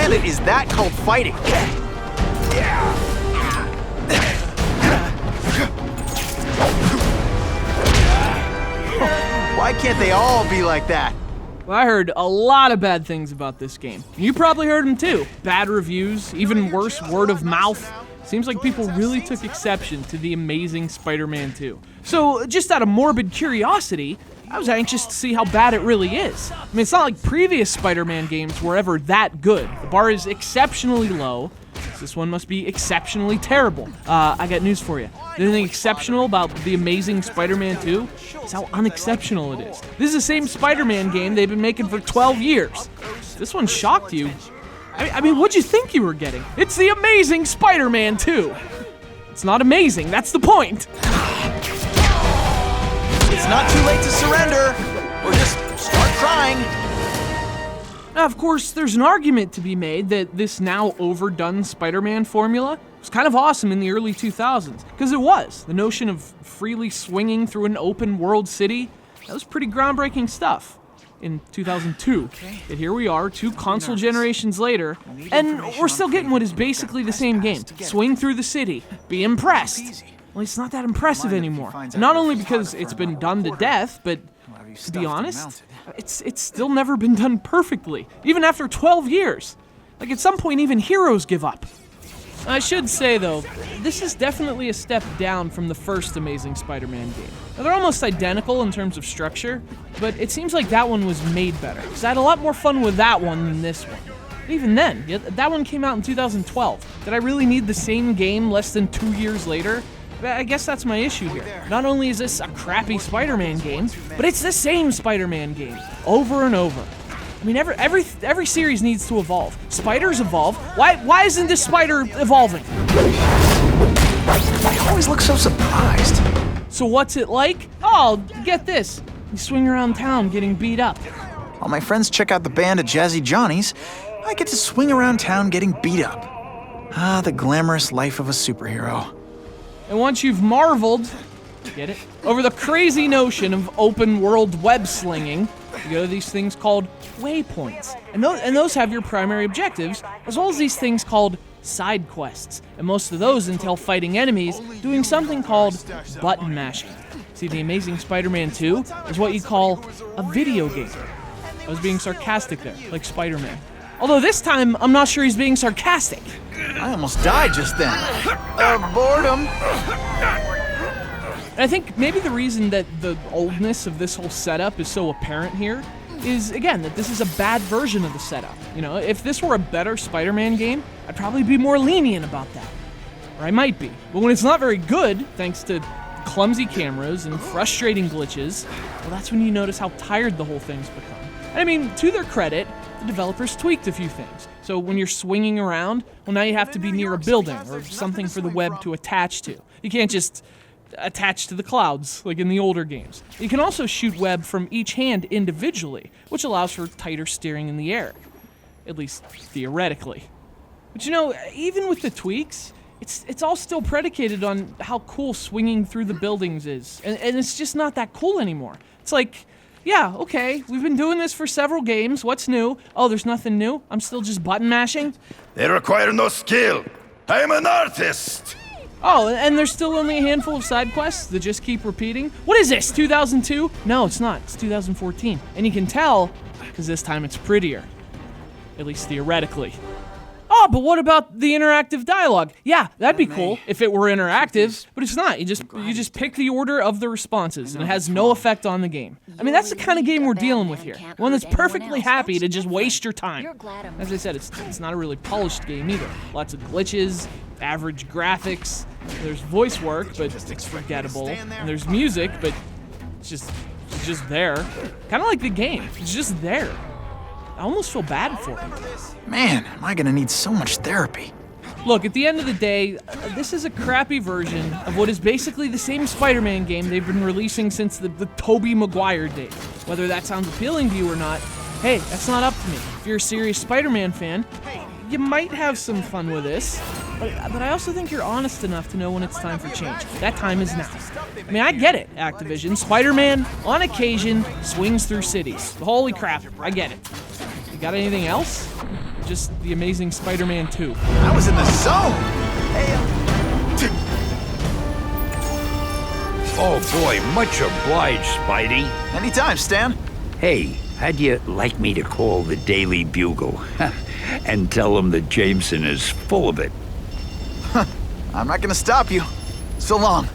planet is that called fighting? Why can't they all be like that? Well, I heard a lot of bad things about this game. You probably heard them too. Bad reviews, even worse, word of mouth. Seems like people really took exception to the Amazing Spider-Man 2. So, just out of morbid curiosity, I was anxious to see how bad it really is. I mean, it's not like previous Spider-Man games were ever that good. The bar is exceptionally low. This one must be exceptionally terrible. I got news for you. The only thing exceptional about The Amazing Spider-Man 2 is how unexceptional it is. This is the same Spider-Man game they've been making for 12 years. This one shocked you. I mean, what'd you think you were getting? It's The Amazing Spider-Man 2. It's not amazing, that's the point. It's not too late to surrender, or just start crying. Now, of course, there's an argument to be made that this now overdone Spider-Man formula was kind of awesome in the early 2000s, because it was. The notion of freely swinging through an open world city, that was pretty groundbreaking stuff. In 2002, and here we are, 2 console generations later, and we're still getting what is basically the same game. Swing through the city, be impressed. Well, it's not that impressive anymore. Not only because it's been done to death, but to be honest, it's still never been done perfectly, even after 12 years. Like, at some point, even heroes give up. I should say, though, this is definitely a step down from the first Amazing Spider-Man game. Now, they're almost identical in terms of structure, but it seems like that one was made better, because I had a lot more fun with that one than this one. But even then, that one came out in 2012. Did I really need the same game less than 2 years later? I guess that's my issue here. Not only is this a crappy Spider-Man game, but it's the same Spider-Man game, over and over. I mean, every series needs to evolve. Spiders evolve. Why isn't this spider evolving? I always look so surprised. So what's it like? Oh, get this. You swing around town getting beat up. While my friends check out the band at Jazzy Johnny's, I get to swing around town getting beat up. Ah, the glamorous life of a superhero. And once you've marveled, get it, over the crazy notion of open world web slinging, you go to these things called waypoints. And those have your primary objectives, as well as these things called side quests. And most of those entail fighting enemies, doing something called button mashing. See, The Amazing Spider-Man 2 is what you call a video game. I was being sarcastic there, like Spider-Man. Although this time, I'm not sure he's being sarcastic. I almost died just then. Boredom. And I think maybe the reason that the oldness of this whole setup is so apparent here is, again, that this is a bad version of the setup. You know, if this were a better Spider-Man game, I'd probably be more lenient about that. Or I might be. But when it's not very good, thanks to clumsy cameras and frustrating glitches, well, that's when you notice how tired the whole thing's become. And I mean, to their credit, the developers tweaked a few things. So when you're swinging around, well, now you have to be near a building or something for the web to attach to. You can't just attach to the clouds like in the older games. You can also shoot web from each hand individually, which allows for tighter steering in the air, at least theoretically. But you know, even with the tweaks, it's all still predicated on how cool swinging through the buildings is, and it's just not that cool anymore. It's like, yeah, okay, we've been doing this for several games. What's new? Oh, there's nothing new? I'm still just button mashing? They require no skill. I am an artist. Oh, and there's still only a handful of side quests that just keep repeating? What is this, 2002? No, it's not. It's 2014. And you can tell, because this time it's prettier. At least theoretically. Oh, but what about the interactive dialogue? Yeah, that'd be cool if it were interactive, but it's not. You just pick the order of the responses, and it has no effect on the game. I mean, that's the kind of game we're dealing with here. One that's perfectly happy to just waste your time. As I said, it's not a really polished game either. Lots of glitches, average graphics. There's voice work, but it's forgettable. And there's music, but it's just there. Kind of like the game. It's just there. I almost feel bad for him. Man, am I gonna need so much therapy. Look, at the end of the day, this is a crappy version of what is basically the same Spider-Man game they've been releasing since the Tobey Maguire days. Whether that sounds appealing to you or not, hey, that's not up to me. If you're a serious Spider-Man fan, you might have some fun with this, but I also think you're honest enough to know when it's time for change. That time is now. I mean, I get it, Activision. Spider-Man, on occasion, swings through cities. Holy crap, I get it. You got anything else? just The Amazing Spider-Man 2. I was in the zone. Hey, Oh boy, much obliged, Spidey. anytime, Stan. Hey, how'd you like me to call the Daily Bugle and tell them that Jameson is full of it? I'm not gonna stop you. So long.